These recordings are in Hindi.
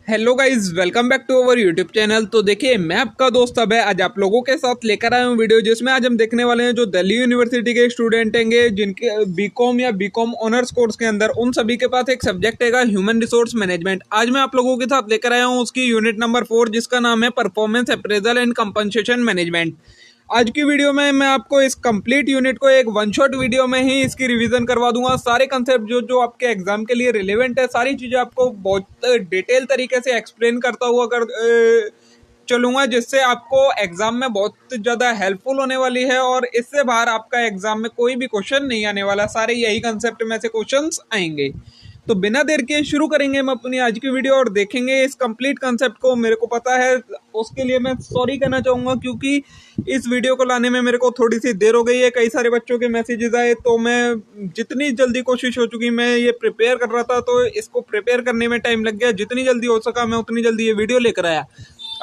Hello guys, welcome back to our YouTube channel. तो देखिए, मैं आपका दोस्त अभय आज आप लोगों के साथ लेकर आया हूँ वीडियो, जिसमें आज हम देखने वाले हैं जो दिल्ली यूनिवर्सिटी के स्टूडेंट होंगे जिनके बीकॉम या बीकॉम ऑनर्स कोर्स के अंदर उन सभी के पास एक सब्जेक्ट है ह्यूमन रिसोर्स मैनेजमेंट। आज मैं आप लोगों के साथ लेकर आया हूँ उसकी यूनिट नंबर 4, जिसका नाम है performance appraisal and compensation management. आज की वीडियो में मैं आपको इस कंप्लीट यूनिट को एक वन शॉट वीडियो में ही इसकी रिवीजन करवा दूंगा। सारे कंसेप्ट जो जो आपके एग्जाम के लिए रिलेवेंट है, सारी चीज़ें आपको बहुत डिटेल तरीके से एक्सप्लेन करता हुआ चलूंगा, जिससे आपको एग्जाम में बहुत ज़्यादा हेल्पफुल होने वाली है और इससे बाहर आपका एग्जाम में कोई भी क्वेश्चन नहीं आने वाला। सारे यही कंसेप्ट में से क्वेश्चंस आएंगे। तो बिना देर के शुरू करेंगे हम अपनी आज की वीडियो और देखेंगे इस कंप्लीट कंसेप्ट को। मेरे को पता है, उसके लिए मैं सॉरी कहना चाहूँगा, क्योंकि इस वीडियो को लाने में मेरे को थोड़ी सी देर हो गई है। कई सारे बच्चों के मैसेजेस आए, तो मैं जितनी जल्दी कोशिश हो चुकी, मैं ये प्रिपेयर कर रहा था तो इसको प्रिपेयर करने में टाइम लग गया। जितनी जल्दी हो सका मैं उतनी जल्दी ये वीडियो लेकर आया।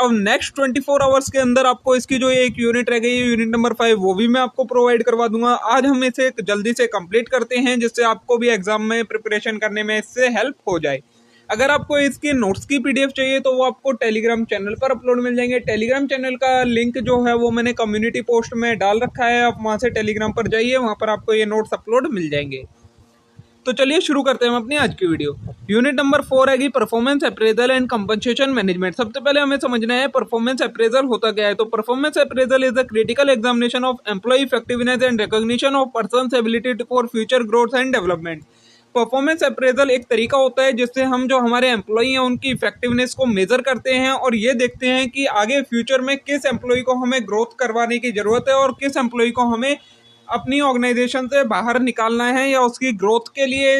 अब नेक्स्ट 24 आवर्स के अंदर आपको इसकी जो एक यूनिट रह गई है, यूनिट नंबर 5, वो भी मैं आपको प्रोवाइड करवा दूंगा। आज हम इसे जल्दी से कंप्लीट करते हैं, जिससे आपको भी एग्जाम में प्रिपरेशन करने में इससे हेल्प हो जाए। अगर आपको इसके नोट्स की पीडीएफ चाहिए तो वो आपको टेलीग्राम चैनल पर अपलोड मिल जाएंगे। टेलीग्राम चैनल का लिंक जो है वो मैंने कम्युनिटी पोस्ट में डाल रखा है, आप वहाँ से टेलीग्राम पर जाइए, वहाँ पर आपको ये नोट्स अपलोड मिल जाएंगे। तो चलिए शुरू करते हैं हम अपनी आज की वीडियो। यूनिट नंबर 4 है performance appraisal and compensation management. सबसे पहले हमें समझना है परफॉर्मेंस अप्रेजल होता क्या है। तो performance appraisal is the critical examination of employee effectiveness and recognition of person's ability for future growth and development. Performance appraisal एक तरीका होता है जिससे हम जो हमारे एम्प्लॉय हैं उनकी इफेक्टिवनेस को मेजर करते हैं और ये देखते हैं कि आगे फ्यूचर में किस एम्प्लॉय को हमें ग्रोथ करवाने की जरूरत है और किस एम्प्लॉय को हमें अपनी ऑर्गेनाइजेशन से बाहर निकालना है या उसकी ग्रोथ के लिए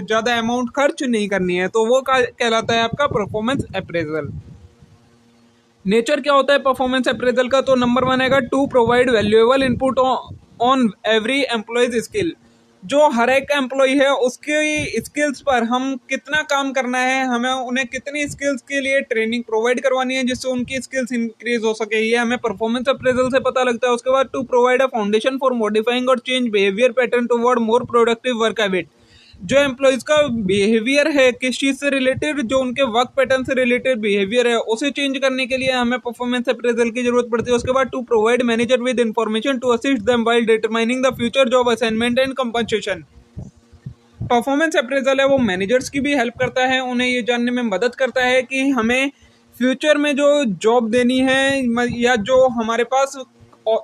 ज़्यादा अमाउंट खर्च नहीं करनी है। तो वो कहलाता है आपका परफॉर्मेंस अप्रेजल। नेचर क्या होता है परफॉर्मेंस अप्रेजल का? तो नंबर 1 है to provide valuable input on every employee's skill. जो हर एक एम्प्लॉय है उसकी स्किल्स पर हम कितना काम करना है, हमें उन्हें कितनी स्किल्स के लिए ट्रेनिंग प्रोवाइड करवानी है जिससे उनकी स्किल्स इंक्रीज हो सके, ये हमें परफॉर्मेंस अप्रेजल से पता लगता है। उसके बाद to provide a foundation for modifying और change behaviour pattern toward more productive work habit. जो एम्प्लॉयज का बिहेवियर है किस चीज से रिलेटेड, जो उनके वर्क पैटर्न से रिलेटेड बिहेवियर है उसे चेंज करने के लिए हमें परफॉर्मेंस अप्रेजल की जरूरत पड़ती है। उसके बाद to provide manager with information to assist them while determining the future job assignment and compensation. Performance appraisal है वो मैनेजर्स की भी हेल्प करता है, उन्हें ये जानने में मदद करता है कि हमें फ्यूचर में जो जॉब देनी है या जो हमारे पास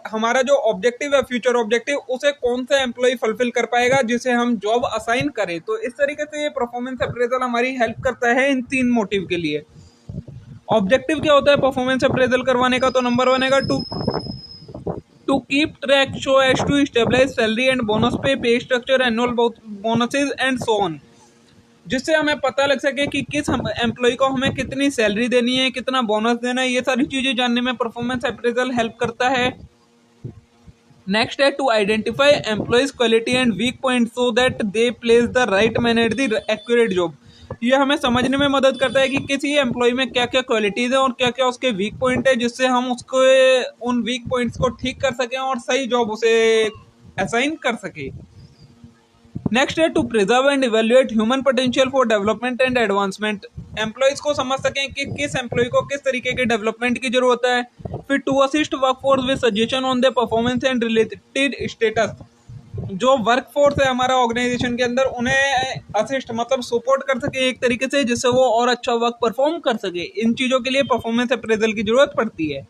हमारा जो ऑब्जेक्टिव है, फ्यूचर ऑब्जेक्टिव, उसे कौन सा एम्प्लॉय फुलफिल कर पाएगा जिसे हम जॉब असाइन करें। तो इस तरीके से ये परफॉर्मेंस अप्रेजल हमारी हेल्प करता है इन 3 मोटिव के लिए। ऑब्जेक्टिव क्या होता है परफॉर्मेंस अप्रेजल करवाने का? तो नंबर 1 है to keep track so as to stabilize salary and bonus pay structure, annual bonuses and so on, जिससे हमें पता लग सके कि किस एम्प्लॉय को हमें कितनी सैलरी देनी है, कितना बोनस देना है। ये सारी चीजें जानने में परफॉर्मेंस अप्रेजल हेल्प करता है। नेक्स्ट है to identify employee's quality and weak point so that they place the right man at the accurate job. ये हमें समझने में मदद करता है कि किसी एम्प्लॉय में क्या क्या क्वालिटीज है और क्या क्या उसके वीक पॉइंट है, जिससे हम उसको उन वीक पॉइंट्स को ठीक कर सकें और सही जॉब उसे असाइन कर सके। नेक्स्ट है to preserve and evaluate human potential for development and advancement. Employees को समझ सकें कि किस एम्प्लॉय को किस तरीके के डेवलपमेंट की जरूरत है। फिर to assist workforce with suggestion on the performance and related status. जो वर्कफोर्स है हमारा ऑर्गेनाइजेशन के अंदर, उन्हें असिस्ट मतलब सपोर्ट कर सके एक तरीके से, जिससे वो और अच्छा वर्क परफॉर्म कर सके। इन चीज़ों के लिए परफॉर्मेंस अप्रेजल की जरूरत पड़ती है।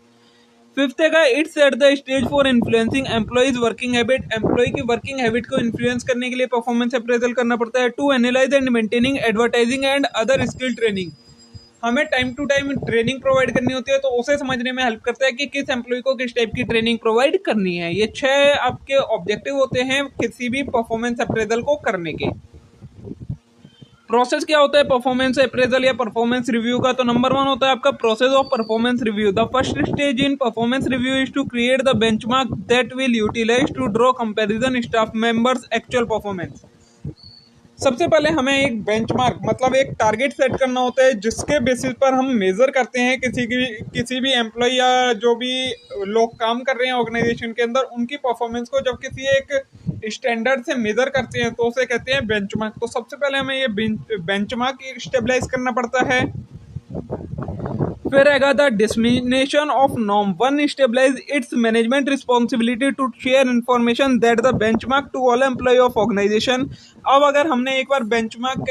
फिफ्थ है it's at the stage for influencing employees working habit. Employee की वर्किंग हैबिट को इन्फ्लुएंस करने के लिए परफॉर्मेंस अप्रेजल करना पड़ता है। To analyse and maintaining advertising and other skill training. हमें time to time training provide करनी होती है, तो उसे समझने में हेल्प करता है कि किस एम्प्लॉय को किस टाइप की ट्रेनिंग प्रोवाइड करनी है। ये 6 आपके ऑब्जेक्टिव होते हैं किसी भी परफॉर्मेंस अप्रेजल को करने के। प्रोसेस क्या होता है परफॉर्मेंस अप्रेजल या परफॉर्मेंस रिव्यू का? तो नंबर 1 होता है आपका process of performance review. The first stage in performance review is to create the benchmark that will utilise to draw comparison staff members actual performance. सबसे पहले हमें एक बेंचमार्क मतलब एक टारगेट सेट करना होता है, जिसके बेसिस पर हम मेजर करते हैं किसी भी एम्प्लॉय या जो भी लोग काम कर रहे हैं ऑर्गेनाइजेशन के अंदर, उनकी परफॉर्मेंस को जब किसी एक स्टैंडर्ड से मेजर करते हैं तो उसे कहते हैं बेंचमार्क। तो सबसे पहले हमें ये बेंचमार्क स्टेबलाइज करना पड़ता है। फिर रहेगा the dissemination of norm one stabilize it's management responsibility to share information that the benchmark to all employee of organization. अब अगर हमने एक बार बेंचमार्क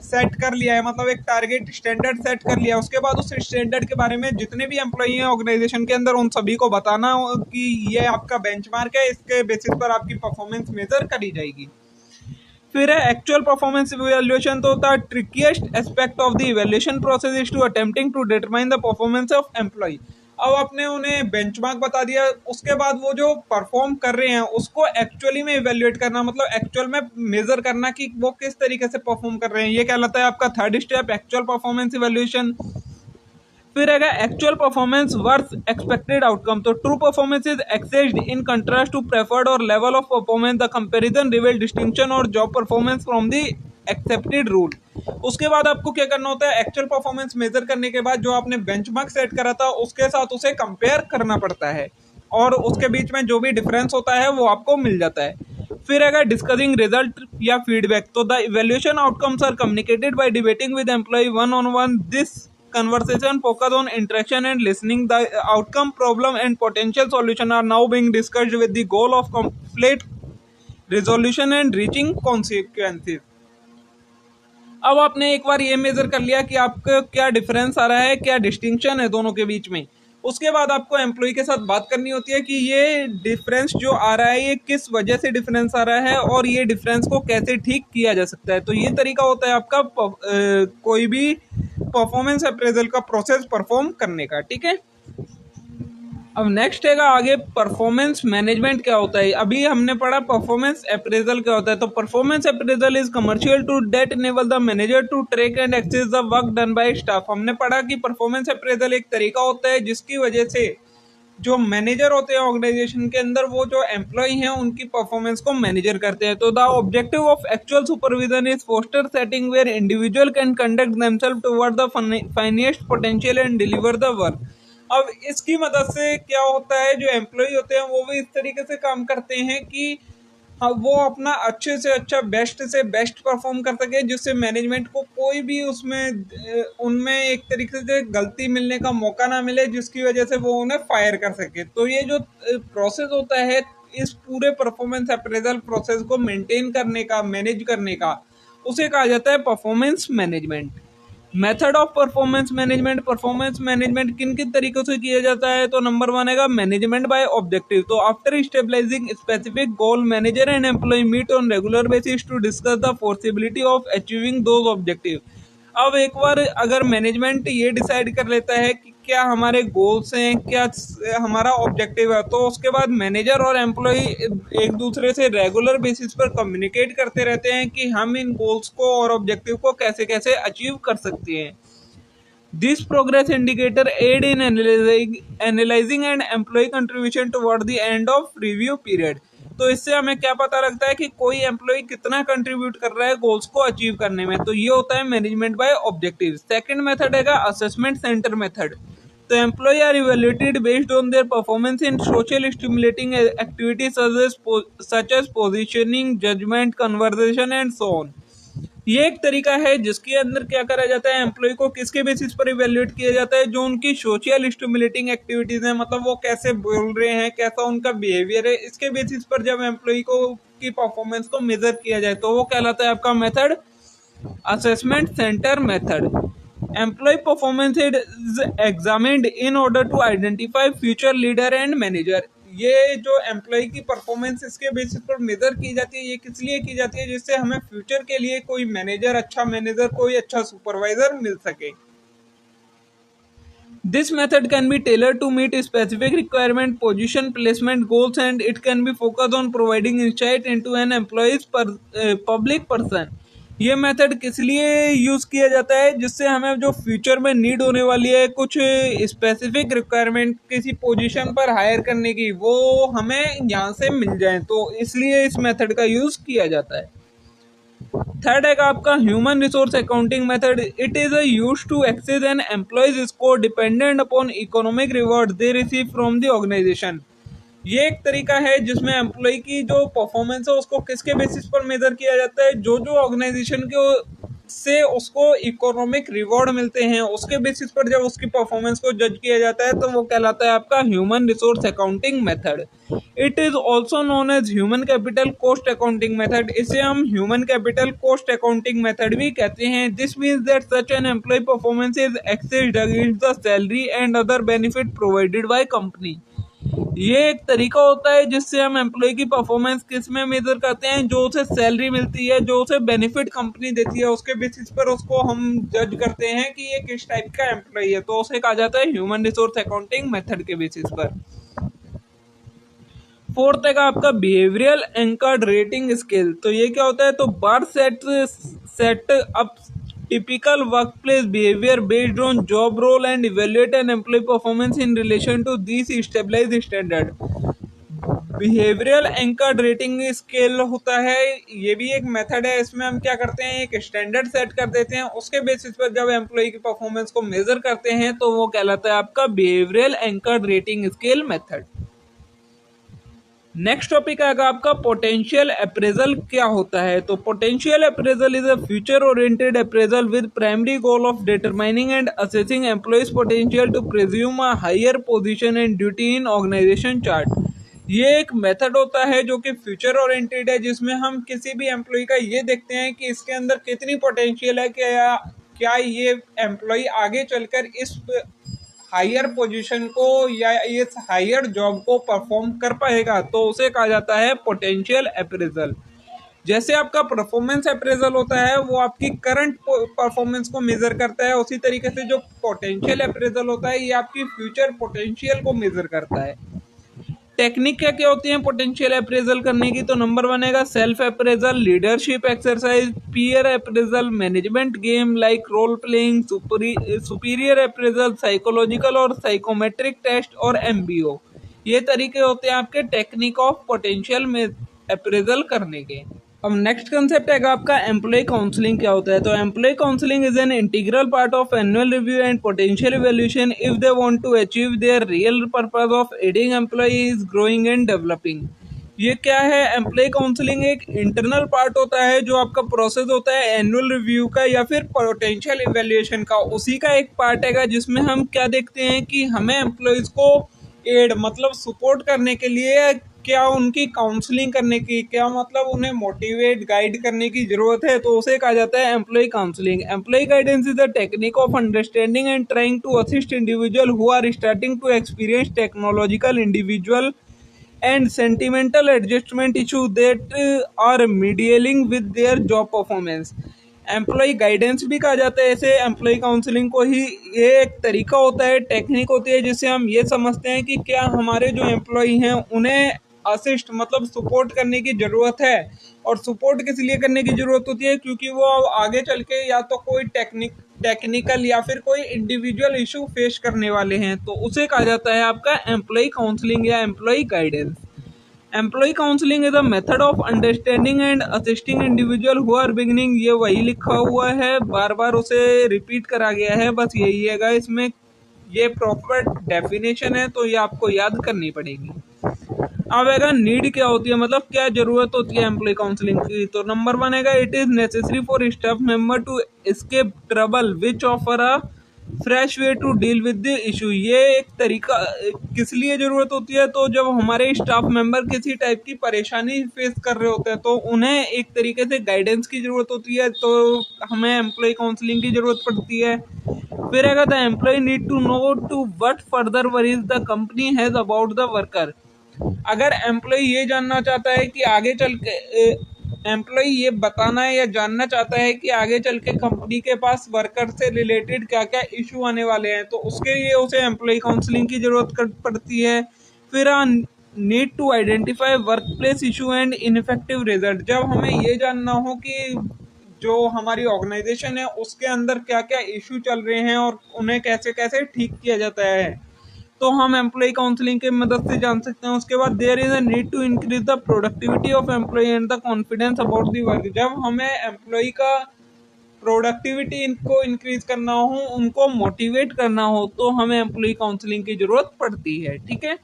सेट कर लिया है, मतलब एक टारगेट स्टैंडर्ड सेट कर लिया, उसके बाद उस स्टैंडर्ड के बारे में जितने भी एम्प्लॉय हैं ऑर्गेनाइजेशन के अंदर उन सभी को बताना कि ये आपका बेंचमार्क है, इसके बेसिस पर आपकी परफॉर्मेंस मेजर करी जाएगी। फिर है एक्चुअल परफॉर्मेंस इवैल्यूएशन। तो the trickiest aspect of the evaluation process is to attempting to determine the performance of employee. अब आपने उन्हें बेंचमार्क बता दिया, उसके बाद वो जो परफॉर्म कर रहे हैं उसको एक्चुअली में इवैल्यूएट करना, मतलब एक्चुअल में मेजर करना कि वो किस तरीके से परफॉर्म कर रहे हैं, ये कहलाता है आपका third step, actual performance evaluation. फिर रहेगा actual performance worth expected outcome. तो true performance is assessed in contrast to preferred और level of performance. The comparison reveal distinction और job performance from the accepted rule. उसके बाद आपको क्या करना होता है, एक्चुअल परफॉर्मेंस मेजर करने के बाद जो आपने बेंचमार्क सेट करा था उसके साथ उसे कंपेयर करना पड़ता है, और उसके बीच में जो भी डिफरेंस होता है वो आपको मिल जाता है। फिर अगर डिस्कसिंग रिजल्ट या फीडबैक, तो the evaluation outcomes are communicated by debating with employee one on one. This conversation focus on interaction and listening. The outcome, problem and potential solution are now being discussed with the goal of complete resolution and reaching consequences. अब आपने एक बार ये मेजर कर लिया कि आपका क्या डिफरेंस आ रहा है, क्या डिस्टिंक्शन है दोनों के बीच में, उसके बाद आपको एम्प्लॉय के साथ बात करनी होती है कि ये डिफरेंस जो आ रहा है ये किस वजह से डिफरेंस आ रहा है और ये डिफरेंस को कैसे ठीक किया जा सकता है। तो ये तरीका होता है आपका कोई भी परफॉर्मेंस अप्रेजल का प्रोसेस परफॉर्म करने का। ठीक है, अब नेक्स्ट है आगे परफॉर्मेंस मैनेजमेंट क्या होता है। अभी हमने पढ़ा परफॉर्मेंस अप्रेजल क्या होता है। तो performance appraisal is commercial to date enable the manager to track and access the work done by staff. हमने पढ़ा कि परफॉर्मेंस अप्रेजल एक तरीका होता है जिसकी वजह से जो मैनेजर होते हैं ऑर्गेनाइजेशन के अंदर वो जो एम्प्लॉय हैं उनकी परफॉर्मेंस को मैनेजर करते हैं। तो the objective of actual supervision is foster setting where individual can conduct themself toward the finest potential and deliver the work. अब इसकी मदद से क्या होता है, जो एम्प्लॉय होते हैं वो भी इस तरीके से काम करते हैं कि हाँ वो अपना अच्छे से अच्छा बेस्ट से बेस्ट परफॉर्म कर सके, जिससे मैनेजमेंट को कोई भी उसमें उनमें एक तरीके से गलती मिलने का मौका ना मिले जिसकी वजह से वो उन्हें फायर कर सके। तो ये जो प्रोसेस होता है इस पूरे परफॉर्मेंस अप्रेजल प्रोसेस को मेंटेन करने का, मैनेज करने का, उसे कहा जाता है performance management. Method of performance management. Performance management किन किन तरीकों से किया जाता है। तो नंबर वन है मैनेजमेंट बाय ऑब्जेक्टिव। तो after stabilising specific goal manager and employee meet on regular basis to discuss the possibility of achieving those objective. अब एक बार अगर मैनेजमेंट ये डिसाइड कर लेता है कि क्या हमारे गोल्स हैं, क्या हमारा ऑब्जेक्टिव है, तो उसके बाद मैनेजर और एम्प्लॉय एक दूसरे से रेगुलर बेसिस पर कम्युनिकेट करते रहते हैं कि हम इन गोल्स को और ऑब्जेक्टिव को कैसे कैसे अचीव कर सकते हैं। This progress indicator aid in analysing and employee contribution toward the end of review period. तो इससे हमें क्या पता लगता है कि कोई एम्प्लॉय कितना कंट्रीब्यूट कर रहा है गोल्स को अचीव करने में। तो ये होता है management by objective. Second method है असेसमेंट सेंटर मेथड। तो employee are evaluated based on their performance in social stimulating activities such as positioning, judgement, conversation and so on. ये एक तरीका है जिसके अंदर क्या करा जाता है, एम्प्लॉय को किसके बेसिस पर इवैल्यूएट किया जाता है, जो उनकी सोशल स्टिमुलेटिंग एक्टिविटीज हैं, मतलब वो कैसे बोल रहे हैं, कैसा उनका बिहेवियर है, इसके बेसिस पर जब एम्प्लॉय को की परफॉर्मेंस को मेजर किया जाए तो वो कहलाता है आपका method assessment centre method. Employee performance is examined in order to identify future leader and manager. ये जो एम्प्लॉय की परफॉर्मेंस इसके बेसिस पर मेजर की जाती है, ये किस लिए की जाती है, जिससे हमें फ्यूचर के लिए कोई मैनेजर, अच्छा मैनेजर, कोई अच्छा सुपरवाइजर मिल सके। This method can be tailored to meet specific requirement, position, placement, goals, and it can be focused on providing insight into an employee's public person। ये मेथड किस लिए यूज किया जाता है, जिससे हमें जो फ्यूचर में नीड होने वाली है कुछ स्पेसिफिक रिक्वायरमेंट किसी पोजीशन पर हायर करने की, वो हमें यहाँ से मिल जाए, तो इसलिए इस मेथड का यूज किया जाता है। थर्ड है आपका human resource accounting method. It is use to access an employee's score dependent upon economic reward they receive from the organisation. ये एक तरीका है जिसमें एम्प्लॉय की जो परफॉर्मेंस है उसको किसके बेसिस पर मेजर किया जाता है, जो जो ऑर्गेनाइजेशन के से उसको इकोनॉमिक रिवॉर्ड मिलते हैं, उसके बेसिस पर जब उसकी परफॉर्मेंस को जज किया जाता है तो वो कहलाता है आपका human resource accounting method. It is also known as human capital cost accounting method. इसे हम human capital cost accounting method भी कहते हैं। This means that such an employee performance is assessed against the salary and other benefit provided by company. ये एक तरीका होता है जिससे हम एम्प्लॉय की परफॉर्मेंस किस में मेजर करते हैं, जो उसे सैलरी मिलती है, जो उसे बेनिफिट कंपनी देती है, उसके बेसिस पर उसको हम जज करते हैं कि ये किस टाइप का एम्प्लॉय है, तो उसे कहा जाता है ह्यूमन रिसोर्स अकाउंटिंग मेथड के बेसिस पर। फोर्थ है आपका बिहेवियरल एंकर्ड रेटिंग स्केल। तो ये क्या होता है, तो bar set up typical workplace behaviour based on job role and evaluate an employee performance in relation to this stabilized standard. Behavioural anchored rating scale होता है, ये भी एक मेथड है। इसमें हम क्या करते हैं, एक स्टैंडर्ड सेट कर देते हैं, उसके बेसिस पर जब एम्प्लॉय की परफॉर्मेंस को मेजर करते हैं तो वो कहलाता है आपका behavioural anchored rating scale method. Next topic आएगा आपका पोटेंशियल अप्रेजल क्या होता है। तो potential appraisal is a future oriented appraisal with primary goal of determining and assessing employee's potential to presume a higher position and duty in organisation chart. ये एक मेथड होता है जो कि फ्यूचर ओरिएंटेड है, जिसमें हम किसी भी एम्प्लॉय का ये देखते हैं कि इसके अंदर कितनी पोटेंशियल है, क्या ये एम्प्लॉय आगे चलकर इस हायर पोजीशन को या इस हायर जॉब को परफॉर्म कर पाएगा, तो उसे कहा जाता है पोटेंशियल अप्रेजल। जैसे आपका परफॉर्मेंस अप्रेजल होता है वो आपकी करंट परफॉर्मेंस को मेजर करता है, उसी तरीके से जो पोटेंशियल अप्रेजल होता है ये आपकी फ्यूचर पोटेंशियल को मेजर करता है। टेक्निक क्या क्या होती है पोटेंशियल अप्रेजल करने की, तो नंबर 1 है self appraisal, leadership exercise, peer appraisal, management game like role playing, superior appraisal, psychological और साइकोमेट्रिक टेस्ट और एमबीओ। ये तरीके होते हैं आपके टेक्निक ऑफ पोटेंशियल में अप्रेजल करने के। अब नेक्स्ट कंसेप्ट है आपका एम्प्लॉय काउंसलिंग क्या होता है। तो employee counselling is an integral part of annual review and potential evaluation if they want to achieve their real purpose of aiding employees growing and developing. ये क्या है, एम्प्लॉय काउंसलिंग एक इंटरनल पार्ट होता है जो आपका प्रोसेस होता है एनुअल रिव्यू का या फिर पोटेंशियल इवैल्यूएशन का, उसी का एक पार्ट है जिसमें हम क्या देखते हैं कि हमें एम्प्लॉयज को एड मतलब सपोर्ट करने के लिए क्या उनकी काउंसलिंग करने की, क्या मतलब उन्हें मोटिवेट गाइड करने की जरूरत है, तो उसे कहा जाता है employee counselling. Employee guidance is the technique of understanding and trying to assist individual who are starting to experience technological individual and sentimental adjustment issue that are meddling with their job performance. Employee guidance भी कहा जाता है ऐसे एम्प्लॉय काउंसलिंग को ही। ये एक तरीका होता है, टेक्निक होती है जिससे हम ये समझते हैं कि क्या हमारे जो एम्प्लॉय हैं उन्हें असिस्ट मतलब सपोर्ट करने की ज़रूरत है। और सपोर्ट किस लिए करने की ज़रूरत होती है, क्योंकि वो आगे चल के या तो कोई टेक्निकल या फिर कोई इंडिविजुअल इशू फेस करने वाले हैं, तो उसे कहा जाता है आपका एम्प्लॉय काउंसलिंग या employee guidance. Employee counselling is a method of understanding and assisting individual who are beginning. ये वही लिखा हुआ है, बार बार उसे रिपीट करा गया है, बस यही है इसमें ये प्रॉपर डेफिनेशन है, तो ये आपको याद करनी पड़ेगी। अब आएगा नीड क्या होती है, मतलब क्या जरूरत होती है एम्प्लॉय काउंसलिंग की। तो नंबर 1 है it is necessary for staff member to escape trouble which offer a fresh way to deal with the issue. ये एक तरीका किस लिए जरूरत होती है, तो जब हमारे स्टाफ मेंबर किसी टाइप की परेशानी फेस कर रहे होते हैं तो उन्हें एक तरीके से गाइडेंस की जरूरत होती है, तो हमें एम्प्लॉय काउंसलिंग की जरूरत पड़ती है। फिर आएगा the employee need to know to what further worries the company has about the worker. अगर एम्प्लॉय ये जानना चाहता है कि आगे चल के एम्प्लॉय ये बताना है या जानना चाहता है कि आगे चल के कंपनी के पास वर्कर से रिलेटेड क्या क्या इशू आने वाले हैं, तो उसके लिए उसे एम्प्लॉय काउंसलिंग की जरूरत पड़ती है। फिर need to identify workplace issue and ineffective result. जब हमें ये जानना हो कि जो हमारी ऑर्गेनाइजेशन है उसके अंदर क्या क्या इशू चल रहे हैं और उन्हें कैसे कैसे ठीक किया जाता है, तो हम एम्प्लॉय काउंसलिंग की मदद से जान सकते हैं। उसके बाद there is a need to increase the productivity of employ and the confidence about the work. जब हमें एम्प्लॉय का प्रोडक्टिविटी इनको इंक्रीज करना हो, उनको मोटिवेट करना हो, तो हमें एम्प्लॉय काउंसलिंग की जरूरत पड़ती है। ठीक है,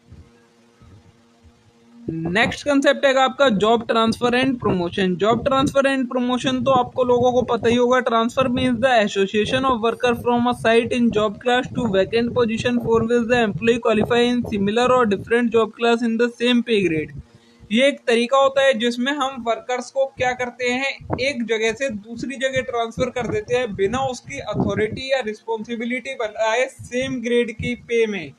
नेक्स्ट कंसेप्ट है आपका job transfer and promotion. Job transfer and promotion तो आपको लोगों को पता ही होगा। Transfer means the association of worker from a site in job class to vacant position for which the employee qualify in similar और different job class in the same pay grade. ये एक तरीका होता है जिसमें हम वर्कर्स को क्या करते हैं, एक जगह से दूसरी जगह ट्रांसफर कर देते हैं बिना उसकी अथॉरिटी या रिस्पॉन्सिबिलिटी बनाए, सेम ग्रेड की पे में।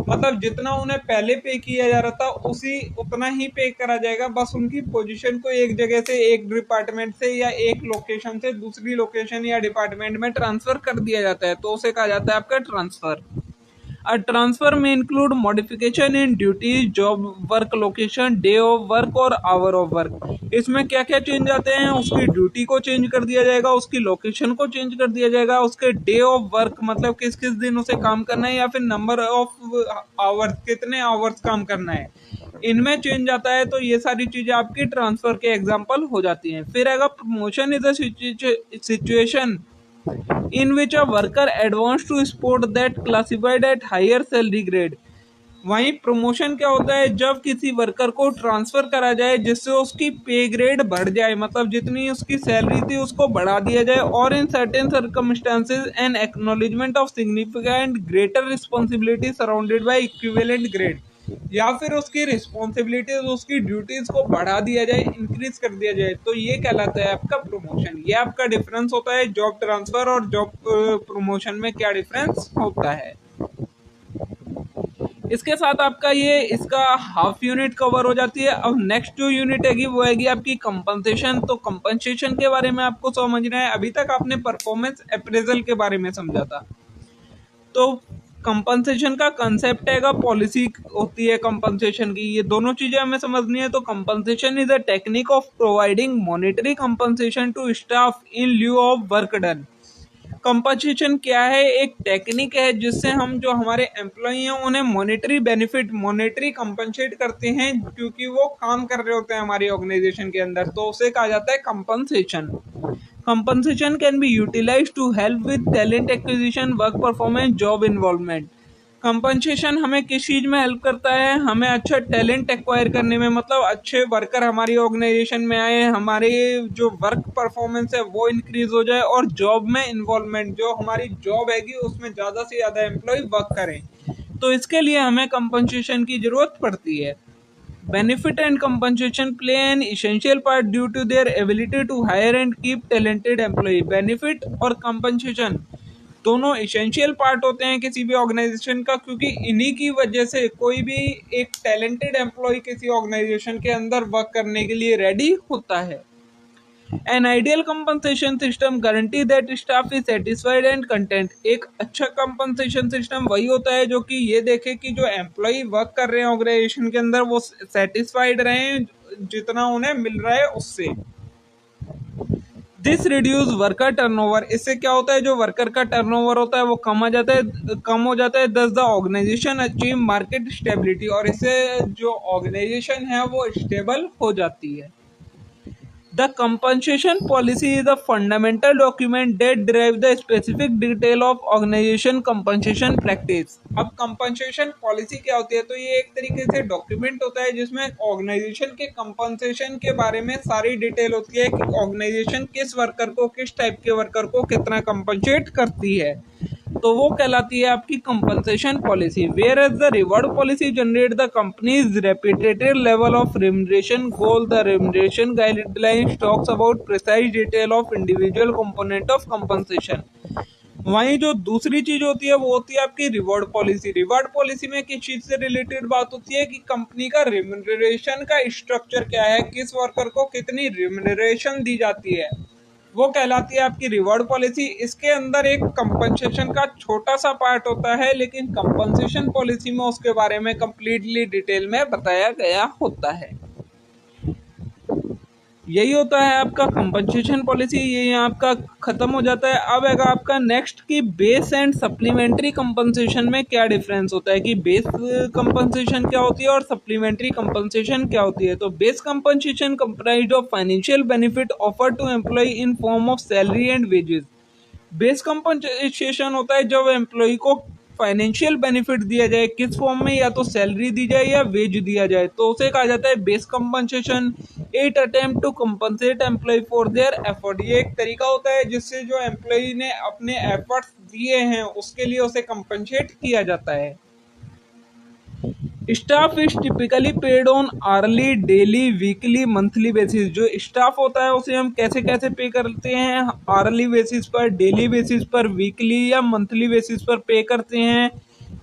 मतलब जितना उन्हें पहले पे किया जा रहा था उसी उतना ही पे करा जाएगा, बस उनकी पोजीशन को एक जगह से, एक डिपार्टमेंट से या एक लोकेशन से दूसरी लोकेशन या डिपार्टमेंट में ट्रांसफर कर दिया जाता है, तो उसे कहा जाता है आपका transfer. A transfer may include modification in duties, job work location, day of work और hour of work। इसमें क्या क्या चेंज आते हैं, उसकी ड्यूटी को चेंज कर दिया जाएगा, उसकी लोकेशन को चेंज कर दिया जाएगा, उसके डे ऑफ वर्क मतलब किस किस दिन उसे काम करना है, या फिर नंबर ऑफ आवर्स, कितने आवर्स काम करना है, इनमें चेंज आता है। तो ये सारी चीजें आपकी ट्रांसफर के एग्जाम्पल हो जाती हैं। फिर आएगा promotion is a situation in which a worker advanced to sport that classified at higher salary grade। वहीं प्रमोशन क्या होता है, जब किसी वर्कर को ट्रांसफर करा जाए जिससे उसकी पे ग्रेड बढ़ जाए, मतलब जितनी उसकी सैलरी थी उसको बढ़ा दिया जाए, और in certain circumstances N acknowledgement of significant greater responsibility surrounded by equivalent grade, या फिर उसकी रिस्पॉन्सिबिलिटीज, उसकी ड्यूटीज को बढ़ा दिया जाए, इंक्रीज कर दिया जाए, तो ये कहलाता है आपका प्रमोशन। ये आपका डिफरेंस होता है जॉब ट्रांसफर और जॉब प्रमोशन में, क्या डिफरेंस होता है। इसके साथ आपका ये इसका हाफ यूनिट कवर हो जाती है। अब नेक्स्ट जो यूनिट हैगी वो हैगी आपकी कंपनसेशन। तो कंपनसेशन के बारे में आपको समझना है। अभी तक आपने परफॉर्मेंस अप्रेजल के बारे में समझा था, तो कंपनसेशन का कंसेप्ट है, पॉलिसी होती है कंपनसेशन की, ये दोनों चीजें हमें समझनी है। तो compensation is a technique of providing monetary compensation to staff in lieu of work done. Compensation क्या है, एक टेक्निक है जिससे हम जो हमारे एम्प्लॉय हैं उन्हें मॉनेटरी बेनिफिट, मॉनेटरी कंपनसेट करते हैं, क्योंकि वो काम कर रहे होते हैं हमारी ऑर्गेनाइजेशन के अंदर, तो उसे कहा जाता है compensation. Compensation can be utilized to help with talent acquisition, work performance, job involvement। Compensation हमें किस चीज में हेल्प करता है, हमें अच्छा टैलेंट एक्वायर करने में, मतलब अच्छे वर्कर हमारी ऑर्गेनाइजेशन में आए, हमारे जो वर्क परफॉर्मेंस है वो इंक्रीज हो जाए, और जॉब में इन्वॉल्वमेंट, जो हमारी जॉब हैगी उसमें ज्यादा से ज्यादा एम्प्लॉय वर्क करें, तो इसके लिए हमें कंपनसेशन की जरूरत पड़ती है। Benefit and compensation play an essential part due to their ability to hire and keep talented employee। Benefit और compensation दोनों essential part होते हैं किसी भी ऑर्गेनाइजेशन का, क्योंकि इन्हीं की वजह से कोई भी एक talented employee किसी ऑर्गेनाइजेशन के अंदर वर्क करने के लिए रेडी होता है। An ideal compensation system guarantee that staff is satisfied and content। एक अच्छा compensation system वही होता है जो कि ये देखे कि जो एम्प्लॉय वर्क कर रहे हैं ऑर्गेनाइजेशन के अंदर वो सेटिस्फाइड रहे जितना उन्हें मिल रहा है उससे। This reduce worker turnover. इससे क्या होता है, जो वर्कर का टर्नओवर होता है वो कम हो जाता है। Thus the organisation achieve market stability. और इससे जो ऑर्गेनाइजेशन है वो स्टेबल हो जाती है। The compensation policy is a fundamental document that derives the specific detail of organization compensation practice। अब compensation policy क्या होती है, तो ये एक तरीके से डॉक्यूमेंट होता है जिसमें ऑर्गेनाइजेशन के compensation के बारे में सारी डिटेल होती है कि ऑर्गेनाइजेशन किस वर्कर को, किस टाइप के वर्कर को कितना compensate करती है, तो वो कहलाती है आपकी compensation policy. Whereas the reward policy generate the companies repetitive level of remuneration goal. The remuneration guideline talks about precise detail of individual component of compensation. वहीं जो दूसरी चीज होती है वो होती है आपकी रिवॉर्ड पॉलिसी। रिवॉर्ड पॉलिसी में किस चीज से रिलेटेड बात होती है कि कंपनी का रिम्यूनरेशन का स्ट्रक्चर क्या है, किस वर्कर को कितनी रिम्यूनरेशन दी जाती है, वो कहलाती है आपकी रिवॉर्ड पॉलिसी। इसके अंदर एक कंपनसेशन का छोटा सा पार्ट होता है, लेकिन कंपनसेशन पॉलिसी में उसके बारे में कंप्लीटली डिटेल में बताया गया होता है। यही होता है आपका कंपनसेशन पॉलिसी। ये आपका खत्म हो जाता है। अब है आपका नेक्स्ट की बेस एंड सप्लीमेंट्री कंपनसेशन में क्या डिफरेंस होता है, कि बेस कंपनसेशन क्या होती है और सप्लीमेंट्री कंपनसेशन क्या होती है। तो base compensation comprised of financial benefit offer to employ in form of salary and wages. Base compensation होता है जब एम्प्लॉय को फाइनेंशियल बेनिफिट दिया जाए, किस फॉर्म में, या तो सैलरी दी जाए या वेज दिया जाए, तो उसे कहा जाता है base compensation. It attempt to compensate employ for their effort, ये एक तरीका होता है जिससे जो एम्प्लॉय ने अपने एफर्ट्स दिए हैं उसके लिए उसे कंपनसेट किया जाता है। Staff is typically paid on hourly, daily, weekly, monthly basis. जो स्टाफ होता है उसे हम कैसे कैसे पे करते हैं, आर्ली बेसिस पर, डेली बेसिस पर, वीकली या मंथली बेसिस पर पे करते हैं।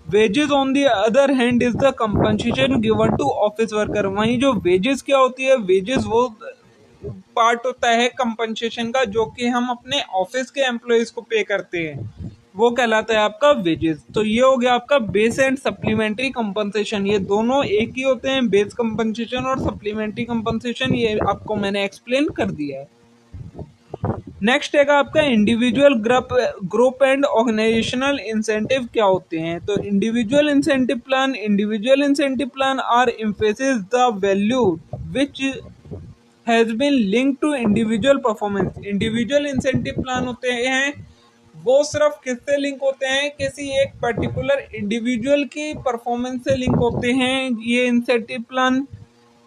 Wages on the other hand is the compensation given to office worker. वहीं जो वेजेस क्या होती है, वेजेस वो पार्ट होता है कंपनसेशन का जो कि हम अपने ऑफिस के एम्प्लॉयज को पे करते हैं, वो कहलाता है आपका वेजेस। तो ये हो गया आपका बेस एंड सप्लीमेंट्री कंपनसेशन। ये दोनों एक ही होते हैं, बेस कंपनसेशन और सप्लीमेंट्री कंपनसेशन, ये आपको मैंने एक्सप्लेन कर दिया है। नेक्स्ट है आपका individual group and organisational incentive क्या होते हैं। तो individual incentive plan are emphasis the value which has been link to individual performance. Individual incentive plan होते हैं वो सिर्फ किससे लिंक होते हैं, किसी एक पर्टिकुलर इंडिविजुअल की परफॉर्मेंस से लिंक होते हैं ये incentive plan.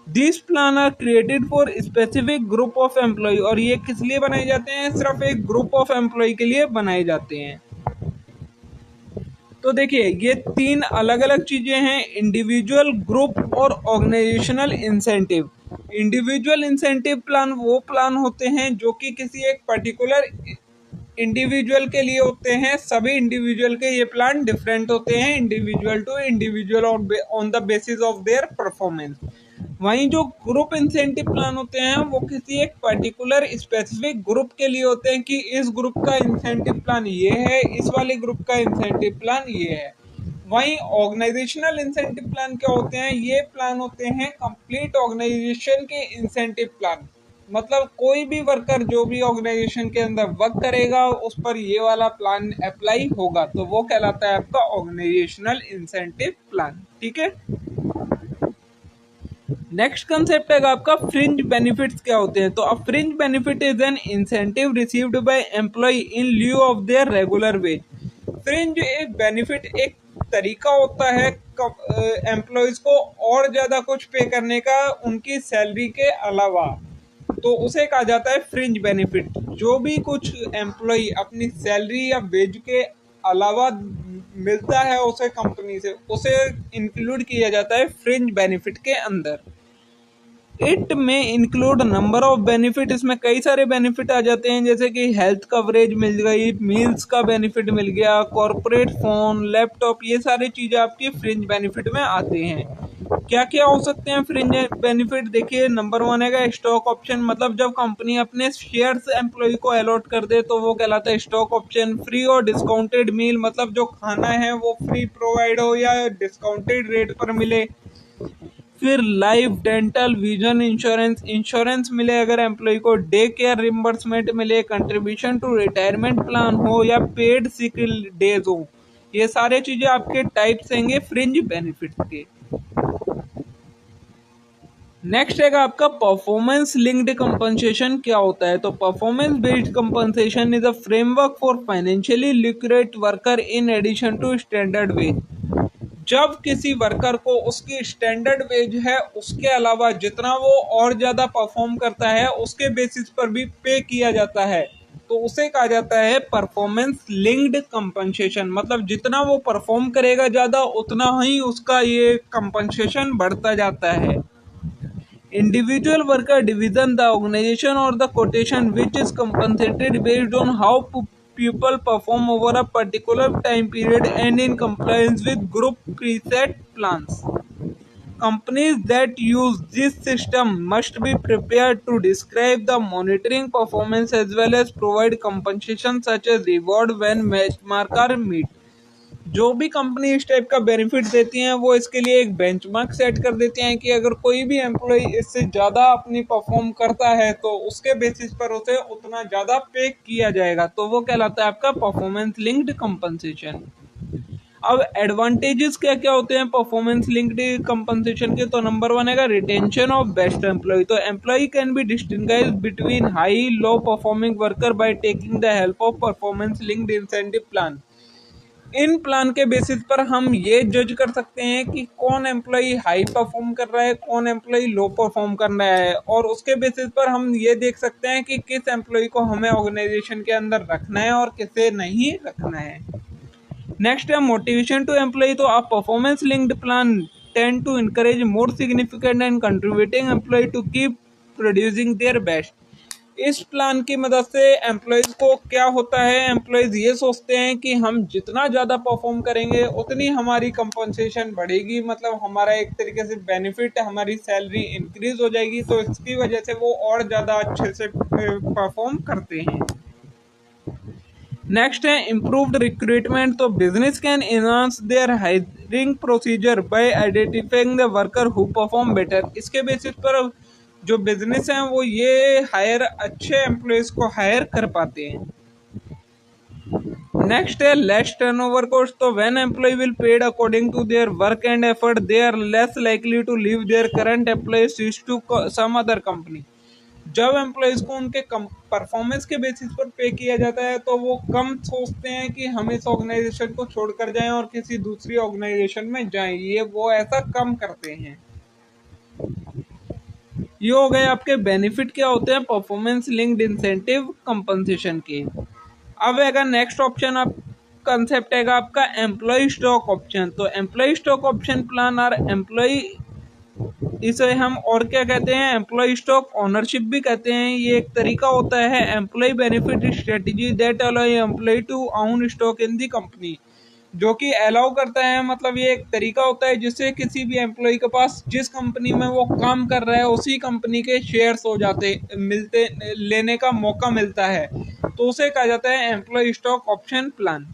This plan are created for specific group of employ, और ये किस लिए बनाए जाते हैं, सिर्फ एक ग्रुप ऑफ एम्प्लॉय के लिए बनाए जाते हैं। तो देखिए ये तीन अलग अलग चीजें हैं, इंडिविजुअल, ग्रुप और organisational incentive. Individual incentive plan वो प्लान होते हैं जो कि किसी एक पर्टिकुलर इंडिविजुअल के लिए होते हैं। सभी इंडिविजुअल के ये प्लान डिफरेंट होते हैं, individual to individual on the basis of their performance. वहीं जो ग्रुप इंसेंटिव प्लान होते हैं वो किसी एक पर्टिकुलर स्पेसिफिक ग्रुप के लिए होते हैं कि इस ग्रुप का इंसेंटिव प्लान ये है, इस वाले ग्रुप का इंसेंटिव प्लान ये है। वहीं ऑर्गेनाइजेशनल इंसेंटिव प्लान क्या होते हैं, ये प्लान होते हैं कंप्लीट ऑर्गेनाइजेशन के इंसेंटिव प्लान। मतलब कोई भी वर्कर जो भी ऑर्गेनाइजेशन के अंदर वर्क करेगा उस पर ये वाला प्लान अप्लाई होगा, तो वो कहलाता है आपका ऑर्गेनाइजेशनल इंसेंटिव प्लान। ठीक है। नेक्स्ट कंसेप्ट है आपका फ्रिंज बेनिफिट्स क्या होते हैं। तो अब fringe benefit is an incentive received by employ in lieu of their regular wage. Fringe एक बेनिफिट, एक तरीका होता है एम्प्लॉयज को और ज्यादा कुछ पे करने का उनकी सैलरी के अलावा, तो उसे कहा जाता है फ्रिंज बेनिफिट। जो भी कुछ एम्प्लॉय अपनी सैलरी या वेज के अलावा मिलता है उसे कंपनी से, उसे इंक्लूड किया जाता है फ्रिंज बेनिफिट के अंदर। इट में इंक्लूड नंबर ऑफ बेनिफिट, इसमें कई सारे बेनिफिट आ जाते हैं जैसे कि हेल्थ कवरेज मिल गई, मील्स का बेनिफिट मिल गया, कॉर्पोरेट फोन, लैपटॉप, ये सारी चीजें आपकी फ्रिंज बेनिफिट में आते हैं। क्या क्या हो सकते हैं फ्रिंज बेनिफिट, देखिए नंबर 1 है स्टॉक ऑप्शन। मतलब जब कंपनी अपने शेयर्स एम्प्लॉय को अलॉट कर दे तो वो कहलाता है स्टॉक ऑप्शन। फ्री और डिस्काउंटेड मील, मतलब जो खाना है वो फ्री प्रोवाइड हो या डिस्काउंटेड रेट पर मिले। फिर लाइफ, डेंटल, विजन इंश्योरेंस मिले अगर एम्प्लॉय को, डे केयर रिम्बर्समेंट मिले, कंट्रीब्यूशन टू रिटायरमेंट प्लान हो या पेड सिक डेज हो। ये सारे चीजें आपके टाइप्स होंगे फ्रिंज बेनिफिट्स के। नेक्स्ट है आपका परफॉर्मेंस लिंक्ड कंपनसेशन क्या होता है। तो performance based compensation is a framework for financially liquidate worker in addition to standard wage. जब किसी वर्कर को उसकी स्टैंडर्ड वेज है उसके अलावा जितना वो और ज्यादा परफॉर्म करता है उसके बेसिस पर भी पे किया जाता है, तो उसे कहा जाता है परफॉर्मेंस लिंक्ड कंपनसेशन। मतलब जितना वो परफॉर्म करेगा ज्यादा उतना ही उसका ये कंपनसेशन बढ़ता जाता है। Individual worker division, the organization or the quotation which is compensated based on how people perform over a particular time period and in compliance with group preset plans. Companies that use this system must be prepared to describe the monitoring performance as well as provide compensation such as reward when benchmark are met. जो भी कंपनी इस टाइप का बेनिफिट देती हैं वो इसके लिए एक बेंचमार्क सेट कर देते हैं कि अगर कोई भी एम्प्लॉय इससे ज़्यादा अपनी परफॉर्म करता है तो उसके बेसिस पर उसे उतना ज़्यादा पे किया जाएगा, तो वो कहलाता है आपका परफॉर्मेंस लिंक्ड कंपनसेशन। अब एडवांटेजेस क्या क्या होते हैं परफॉर्मेंस लिंक्ड कंपनसेशन के। तो नंबर 1 है रिटेंशन ऑफ बेस्ट एम्प्लॉय। तो employ can be distinguish between high low performing worker by taking the help of performance linked incentive plan. इन प्लान के बेसिस पर हम ये जज कर सकते हैं कि कौन एम्प्लॉई हाई परफॉर्म कर रहा है, कौन एम्प्लॉई लो परफॉर्म कर रहा है, और उसके बेसिस पर हम ये देख सकते हैं कि किस एम्प्लॉई को हमें ऑर्गेनाइजेशन के अंदर रखना है और किसे नहीं रखना है। नेक्स्ट है मोटिवेशन टू एम्प्लॉय। तो आप performance linked plan tend to encourage more significant and contributing employ to keep producing their best. इस प्लान की मदद से एम्प्लॉयज को क्या होता है, एम्प्लॉयज ये सोचते हैं कि हम जितना ज़्यादा परफॉर्म करेंगे उतनी हमारी कंपनसेशन बढ़ेगी, मतलब हमारा एक तरीके से बेनिफिट, हमारी सैलरी इंक्रीज हो जाएगी, तो इसकी वजह से वो और ज़्यादा अच्छे से परफॉर्म करते हैं। नेक्स्ट है इम्प्रूव्ड रिक्रूटमेंट। तो business can enhance there hiring procedure bye identifying the worker who perform better. इसके बेसिस पर जो बिजनेस हैं वो ये अच्छे एम्प्लॉयज को हायर कर पाते हैं। नेक्स्ट है लेस टर्नओवर कॉस्ट। तो when employ will paid according to their work and effort they are less likely to leave their current employ switch to some other company. जब एम्प्लॉयज को उनके परफॉर्मेंस के बेसिस पर पे किया जाता है तो वो कम सोचते हैं कि हम इस ऑर्गेनाइजेशन को छोड़कर जाएं और किसी दूसरी ऑर्गेनाइजेशन में जाएं, ये वो ऐसा कम करते हैं। ये हो गए आपके बेनिफिट क्या होते हैं परफॉर्मेंस लिंक्ड इंसेंटिव कंपनसेशन के। अब अगर नेक्स्ट ऑप्शन आप कंसेप्ट है आपका एम्प्लॉय स्टॉक ऑप्शन। तो एम्प्लॉय स्टॉक ऑप्शन प्लान और एम्प्लॉय, इसे हम और क्या कहते हैं, एम्प्लॉय स्टॉक ओनरशिप भी कहते हैं। ये एक तरीका होता है employ benefit strategy that allow employ to own stock in the company, जो कि अलाउ करता है, मतलब ये एक तरीका होता है जिससे किसी भी एम्प्लॉय के पास जिस कंपनी में वो काम कर रहा है उसी कंपनी के शेयर्स हो जाते मिलते लेने का मौका मिलता है, तो उसे कहा जाता है employ stock option plan.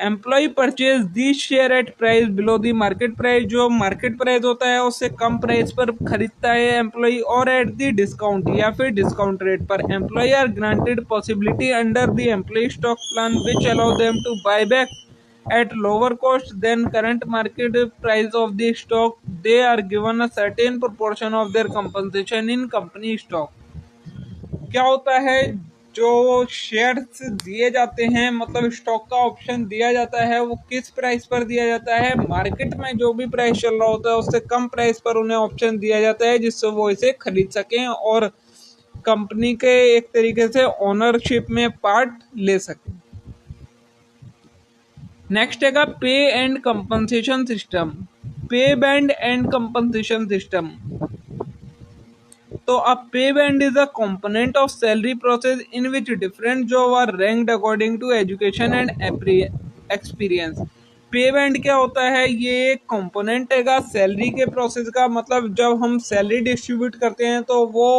Employ purchase this share at price below the market price. जो मार्केट प्राइस होता है उससे कम प्राइस पर खरीदता है एम्प्लॉय, और एट दी डिस्काउंट या फिर डिस्काउंट रेट पर। Employ are granted possibility under the employ stock plan which allow them to buy back at lower cost than current market price of the stock. They are given a certain proportion of their compensation in company stock. क्या होता है, जो शेयर्स दिए जाते हैं, मतलब स्टॉक का ऑप्शन दिया जाता है, वो किस प्राइस पर दिया जाता है, मार्केट में जो भी प्राइस चल रहा होता है उससे कम प्राइस पर उन्हें ऑप्शन दिया जाता है जिससे वो इसे खरीद सकें और कंपनी के एक तरीके से ओनरशिप में पार्ट ले सकें। नेक्स्ट है pay and compensation system, pay band and compensation system. तो a pay band is a component of salary process in which different job are ranked according to education and experience. Pay band क्या होता है, ये एक कंपोनेंट है सैलरी के प्रोसेस का, मतलब जब हम सैलरी डिस्ट्रीब्यूट करते हैं तो वो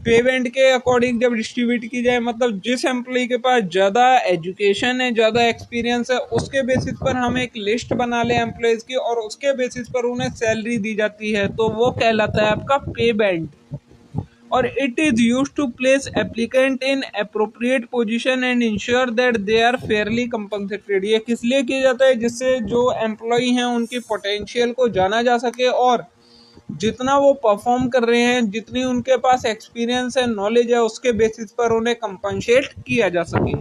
पेमेंट के अकॉर्डिंग जब डिस्ट्रीब्यूट की जाए, मतलब जिस एम्प्लॉय के पास ज़्यादा एजुकेशन है, ज़्यादा एक्सपीरियंस है, उसके बेसिस पर हम एक लिस्ट बना लें एम्प्लॉयज़ की और उसके बेसिस पर उन्हें सैलरी दी जाती है, तो वो कहलाता है आपका पे बैंड। और it is use to place applicant in appropriate position and ensure that they are fairly compensated. ये किस लिए किया जाता है, जिससे जो एम्प्लॉय हैं उनकी पोटेंशियल को जाना जा सके और जितना वो परफॉर्म कर रहे हैं, जितनी उनके पास एक्सपीरियंस है, नॉलेज है, उसके बेसिस पर उन्हें कंपनसेट किया जा सके।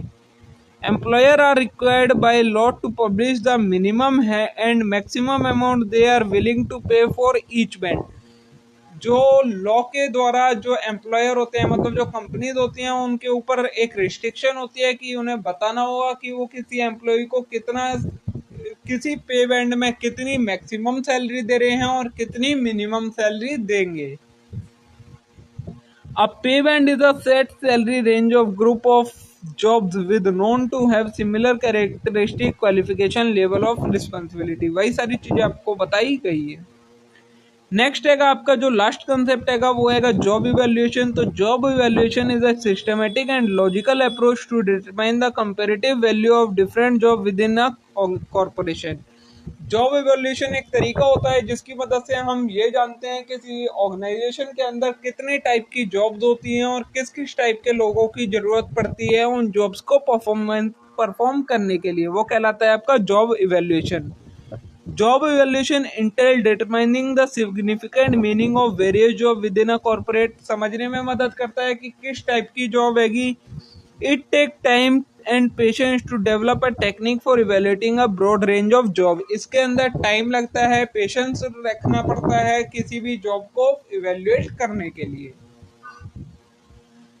Employer are required by law to publish the minimum है and maximum amount they are willing to pay for each band. जो लॉ के द्वारा जो एम्प्लॉयर होते हैं, मतलब जो कंपनीज होती हैं, उनके ऊपर एक रिस्ट्रिक्शन होती है कि उन्हें बताना होगा कि वो किसी एम्प्लॉय को कितना, किसी पे बैंड में कितनी मैक्सिमम सैलरी दे रहे हैं और कितनी मिनिमम सैलरी देंगे। A pay band is a set salary range of group of jobs with known to have similar characteristic, qualification, level of responsibility। वही सारी चीजें आपको बताई गई है। नेक्स्ट है आपका जो लास्ट कंसेप्ट है वो है जॉब इवैल्यूएशन। तो job evaluation is a systematic and logical approach to determine the comparative value of different job within a corporation. Job evaluation एक तरीका होता है जिसकी मदद से हम ये जानते हैं किसी ऑर्गेनाइजेशन के अंदर कितने टाइप की जॉब्स होती हैं और किस किस टाइप के लोगों की जरूरत पड़ती है उन जॉब्स को परफॉर्म करने के लिए, वो कहलाता है आपका job evaluation. Job evaluation Intel determining the significant meaning of various job within a corporate. समझने में मदद करता है कि किस टाइप की जॉब हैगी। It take time and patience to develop a technique for evaluating a broad range of job. इसके अंदर टाइम लगता है, पेशेंस रखना पड़ता है किसी भी जॉब को इवेल्युएट करने के लिए।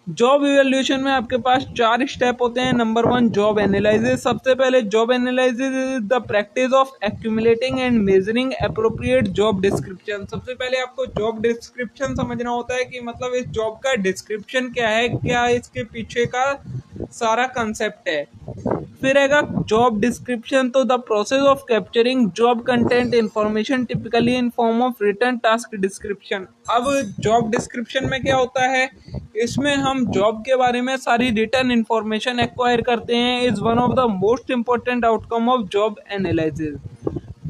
जॉब इवैल्यूएशन में आपके पास 4 स्टेप होते हैं। Number 1 job analysis. सबसे पहले job analysis is the practice of accumulating and measuring appropriate job description. सबसे पहले आपको जॉब डिस्क्रिप्शन समझना होता है कि मतलब इस जॉब का डिस्क्रिप्शन क्या है, क्या इसके पीछे का सारा कंसेप्ट है। फिर आएगा जॉब डिस्क्रिप्शन, तो the process of capturing job content information typically in form of written task description. अब जॉब डिस्क्रिप्शन में क्या होता है, इसमें हम जॉब के बारे में सारी रिटन इंफॉर्मेशन एक्वायर करते हैं। Is one of the most important outcome of job analysis.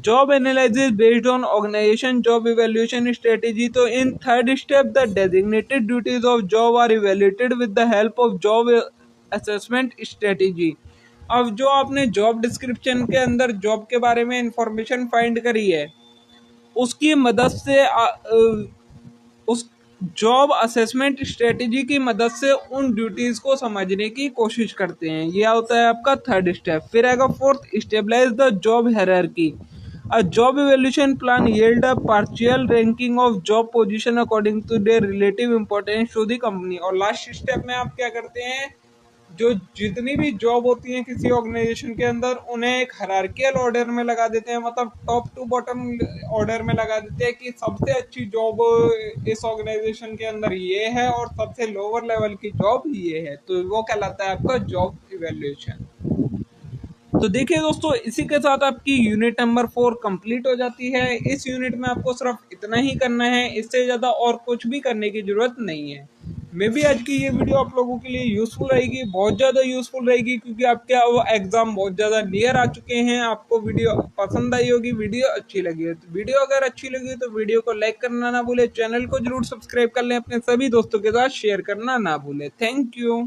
Job analysis based on organization job evaluation strategy. तो in third step the designated duties of job are evaluated with the help of job assessment strategy. अब जो आपने जॉब डिस्क्रिप्शन के अंदर जॉब के बारे में इंफॉर्मेशन फाइंड करी है, उसकी मदद से उस जॉब असेसमेंट स्ट्रेटेजी की मदद से उन ड्यूटीज को समझने की कोशिश करते हैं। यह होता है आपका थर्ड स्टेप। फिर आएगा fourth, stabilise the job hierarchy. A job evaluation plan yield a partial ranking of job position according to their relative importance to the company। और लास्ट स्टेप में आप क्या करते हैं, जो जितनी भी जॉब होती है किसी ऑर्गेनाइजेशन के अंदर, उन्हें एक हायरार्कियल ऑर्डर में लगा देते हैं, मतलब टॉप टू बॉटम ऑर्डर में लगा देते हैं कि सबसे अच्छी जॉब इस ऑर्गेनाइजेशन के अंदर ये है और सबसे लोअर लेवल की जॉब ये है। तो वो कहलाता है आपका जॉब इवैल्यूएशन। तो देखिए दोस्तों, इसी के साथ आपकी यूनिट नंबर 4 कंप्लीट हो जाती है। इस यूनिट में आपको सिर्फ इतना ही करना है, इससे ज़्यादा और कुछ भी करने की ज़रूरत नहीं है। मे भी आज की ये वीडियो आप लोगों के लिए यूज़फुल रहेगी, बहुत ज़्यादा यूज़फुल रहेगी, क्योंकि आपके वो एग्ज़ाम बहुत ज़्यादा नियर आ चुके हैं। आपको वीडियो पसंद आई होगी, वीडियो अच्छी लगी है तो वीडियो अगर अच्छी लगी तो वीडियो को लाइक करना ना भूलें, चैनल को जरूर सब्सक्राइब कर लें, अपने सभी दोस्तों के साथ शेयर करना ना भूलें। Thank you.